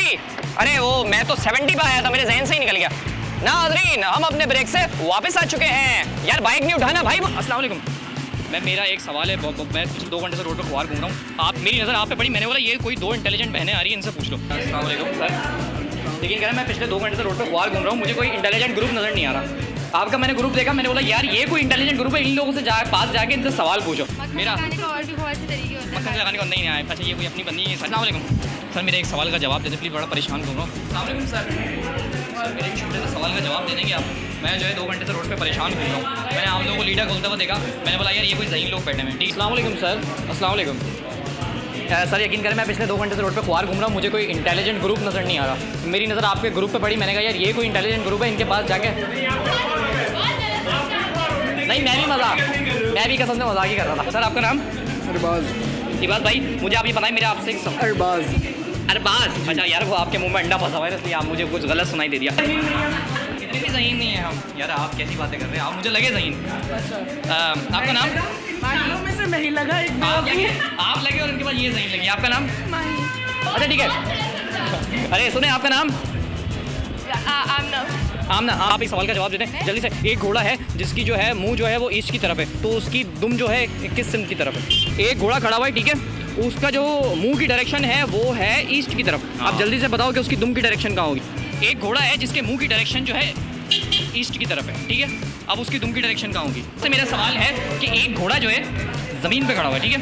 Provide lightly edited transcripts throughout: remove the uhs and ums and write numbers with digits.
80? अरे वो मैं तो 70 पे आया था, मेरे जहन से ही निकल गया। नाज़रीन, हम अपने ब्रेक से वापस आ चुके हैं। यार बाइक नहीं उठाना भाई। अस्सलाम वालेकुम। मेरा एक सवाल है, मैं पिछले 2 घंटे से रोड पर खुआर घूम रहा हूँ। आप मेरी नज़र आप पे पड़ी, मैंने बोला ये कोई 2 इंटेलिजेंट बहनें आ रही हैं, इनसे पूछ लो। अस्सलाम वालेकुम सर। लेकिन कह रहा मैं पिछले 2 घंटे से रोड पर खुआर घूम रहा हूँ, मुझे कोई इंटेलिजेंट ग्रुप नज़र नहीं आ रहा। आपका मैंने ग्रुप देखा, मैंने बोला यार ये कोई इंटेलिजेंट ग्रुप है, इन लोगों से पास जाके इनसे सवाल पूछो। मेरा और भी बहुत से तरीके होते हैं। मक्खन लगाने को नहीं आया। अच्छा ये कोई अपनी बंदी है। अस्सलाम वालेकुम सर, मेरे एक सवाल का जवाब दे दे प्लीज़, बड़ा परेशान घूम रहा हूँ। अस्सलाम वालेकुम सर, मेरे एक छोटे से सवाल का जवाब दे देंगे आप? मैं जो है 2 घंटे से रोड पे परेशान घूम रहा हूँ। मैंने आप लोगों को लीडर खोलते हुए देखा, मैंने बोला यार ये कोई ज़हीन लोग बैठे हैं। ठीक। अस्सलाम वालेकुम सर। अस्सलाम वालेकुम सर, यकीन करें मैं पिछले 2 घंटे से रोड पे खुआर घूम रहा हूँ, मुझे कोई इंटेलिजेंट ग्रुप नज़र नहीं आ रहा। मेरी नज़र आपके ग्रुप पे पड़ी, मैंने कहा यार ये कोई इंटेलिजेंट ग्रुप है, इनके पास जाके। नहीं मैं भी कसम से मजाक ही कर रहा था। सर आपका नाम? अरबाज। इबाद भाई, मुझे आप ये बताएं, मेरे आपसे एक अरबाज। अच्छा यार वो आपके मुंह में अंडा फंसा हुआ है, इसलिए आप मुझे कुछ गलत सुनाई दे दिया। इतनी भी ज़हीन नहीं है हम। यार आप कैसी बातें कर रहे हैं, आप मुझे लगे ज़हीन। आपका नाम? में से नहीं लगा एक आप लगे और इनके बाद ये ज़हीन लगी। आपका नाम? अच्छा ठीक है। अरे सुने, आपका नाम? आमना। आप एक सवाल का जवाब देते हैं जल्दी से। एक घोड़ा है जिसकी जो है मुंह जो है वो ईस्ट की तरफ है, तो उसकी दुम जो है किस सिमत की तरफ है? एक घोड़ा खड़ा हुआ है, ठीक है, उसका जो मुंह की डायरेक्शन है वो है ईस्ट की तरफ। आप जल्दी से बताओ कि उसकी दुम की डायरेक्शन कहाँ होगी? एक घोड़ा है जिसके मुंह की डायरेक्शन जो है ईस्ट की तरफ है, ठीक है, अब उसकी दुम की डायरेक्शन कहाँ होगी? तो मेरा सवाल है कि एक घोड़ा जो है ज़मीन पे खड़ा हुआ है, ठीक है,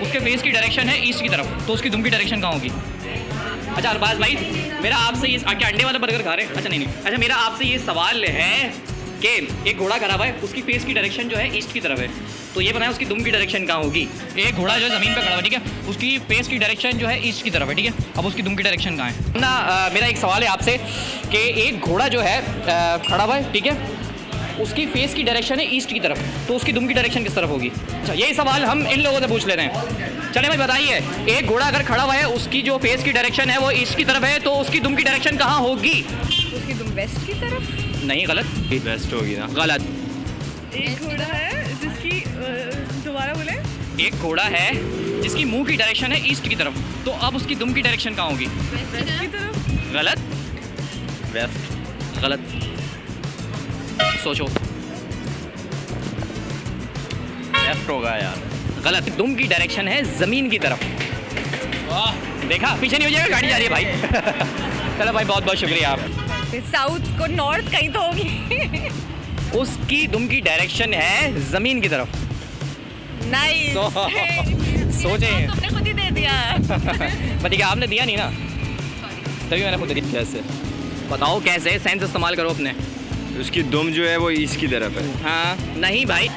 उसके फेस की डायरेक्शन है ईस्ट की तरफ, तो उसकी दुम की डायरेक्शन कहाँ होगी? अच्छा अरबाज भाई, मेरा आपसे ये क्या अंडे वाला बर्गर खा रहे हैं? अच्छा नहीं। अच्छा मेरा आपसे ये सवाल है कि एक घोड़ा खड़ा हुआ है, उसकी फेस की डायरेक्शन जो है ईस्ट की तरफ है, तो ये बताएं उसकी दुम की डायरेक्शन कहाँ होगी? एक घोड़ा जो है ज़मीन पे खड़ा हुआ है, ठीक है, उसकी फेस की डायरेक्शन जो है ईस्ट की तरफ है, ठीक है, अब उसकी दुम की डायरेक्शन कहाँ है ना? मेरा एक सवाल है आपसे कि एक घोड़ा जो है खड़ा हुआ है, ठीक है, उसकी फेस की डायरेक्शन है ईस्ट की तरफ, तो उसकी दुम की डायरेक्शन किस तरफ होगी? अच्छा यही सवाल हम इन लोगों से पूछ ले रहे हैं। चले भाई बताइए, एक घोड़ा अगर खड़ा हुआ है, उसकी जो फेस की डायरेक्शन है वो ईस्ट की तरफ है, तो उसकी दुम की डायरेक्शन कहाँ होगी? उसकी दुम वेस्ट की तरफ? नहीं, गलत। वेस्ट होगी ना? गलत। एक घोड़ा है जिसकी दोबारा बोले? एक घोड़ा है जिसकी मुंह की डायरेक्शन है ईस्ट की तरफ, तो अब उसकी दुम की डायरेक्शन कहाँ होगी? वेस्ट की तरफ? गलत। वेस्ट। गलत। सोचो। लेफ्ट होगा यार। गलत। दुम की डायरेक्शन है ज़मीन की तरफ। वाह, देखा पीछे नहीं हो जाएगा, गाड़ी जा रही है भाई। चलो भाई बहुत बहुत शुक्रिया आप। साउथ को नॉर्थ कहीं तो होगी। उसकी दुम की डायरेक्शन है ज़मीन की तरफ। नाइस। सोचें। तुमने खुद ही दे दिया। बताइए आपने दिया नहीं ना, तभी मैंने खुद दिया। कैसे? बताओ कैसे, सेंस इस्तेमाल करो अपने। उसकी दुम जो है वो ईस्ट की तरफ है। हाँ नहीं भाई,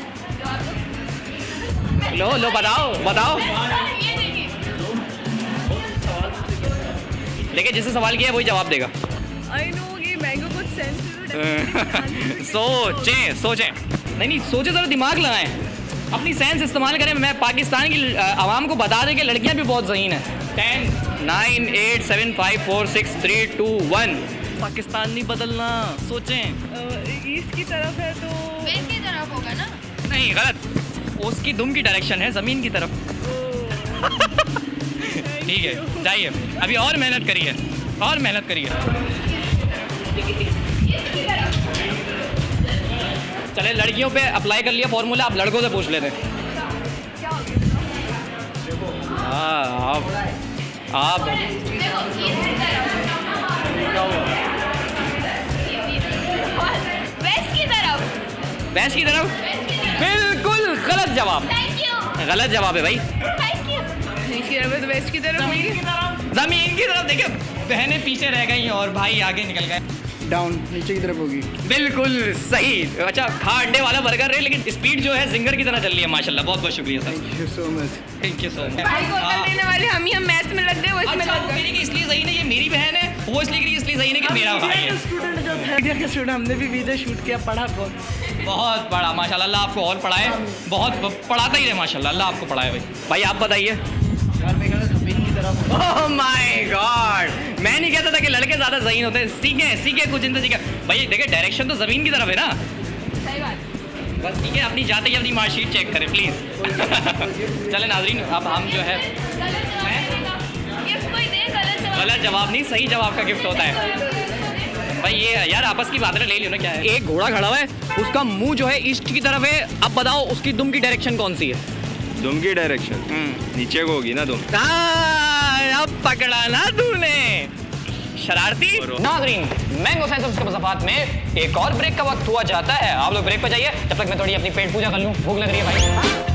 लो बताओ। देखिए जिससे सवाल किया वही जवाब देगा। आई नो ये मैंगो कुछ सेंस। सोचें। नहीं सोचे, जरा दिमाग लगाएं, अपनी सेंस इस्तेमाल करें। मैं पाकिस्तान की आवाम को बता दें कि लड़कियां भी बहुत ज़हीन हैं। 10 9 8 7 5 4 6 3 2 1। पाकिस्तान नहीं बदलना, सोचें। ईस्ट की तरफ है तो वेस्ट की तरफ होगा ना? नहीं गलत, उसकी दुम की डायरेक्शन है ज़मीन की तरफ। ठीक है जाइए, अभी और मेहनत करिए। चले लड़कियों पे अप्लाई कर लिया फॉर्मूला, अब लड़कों से पूछ लेते हैं। हाँ आप वेस्ट की तरफ। बिल्कुल गलत जवाब। Thank you. गलत जवाब है भाई। Thank you. ईस्ट की तरफ है तो वेस्ट की तरफ होगी। ज़मीन की तरफ। देखिए बहनें पीछे रह गई और भाई आगे निकल गए। डाउन, नीचे की तरफ होगी। बिल्कुल सही। अच्छा खा अंडे वाला बर्गर है, लेकिन स्पीड जो है जिंगर की तरह चल रही है माशाल्लाह। बहुत बहुत शुक्रिया sir. Thank you so much. Thank you so much. भाई को अकल देने वाले हम मैथ्स में लग गए, वो इसमें अच्छा लग वो गए। मेरी की इसलिए सही नहीं, ये मेरी बहन है, वो इसलिए की इसलिए सही नहीं कि मेरा भाई है। स्टूडेंट जो थर्ड ईयर के स्टूडेंट, हमने भी वीडियो शूट किया, पढ़ा बहुत बड़ा माशाल्लाह, अल्लाह आपको और पढ़ाए, बहुत पढ़ाता ही रहे माशाल्लाह, अल्लाह आपको पढ़ाए भाई। भाई आप बताइए। ओह माय गॉड, मैं नहीं कहता था कि लड़के ज़्यादा ज़हीन होते हैं। सीखे कुछ इनसे सीखे भाई। देखिए डायरेक्शन तो ज़मीन की तरफ है ना। सही बात। बस ठीक है, अपनी जाते ही अपनी मार्कशीट चेक करें प्लीज़। चले नाजरीन, अब हम जो है गिफ्ट कोई दे, गलत जवाब गलत जवाब नहीं, सही जवाब का गिफ्ट होता है भाई। ये यार आपस की बातें ले लियो ना, क्या है। एक घोड़ा खड़ा हुआ है, उसका मुंह जो है ईस्ट की तरफ है। अब बताओ उसकी दुम की डायरेक्शन कौन सी है? दुम की डायरेक्शन नीचे को होगी ना दुम। अब पकड़ा ना तूने, शरारती। नाज़रीन, मैंगो साइंस ऑफ मज़ाफ़ात में एक और ब्रेक का वक्त हुआ जाता है। आप लोग ब्रेक पर जाइए, जब तक मैं थोड़ी अपनी पेट पूजा कर लूँ, भूख लग रही है भाई।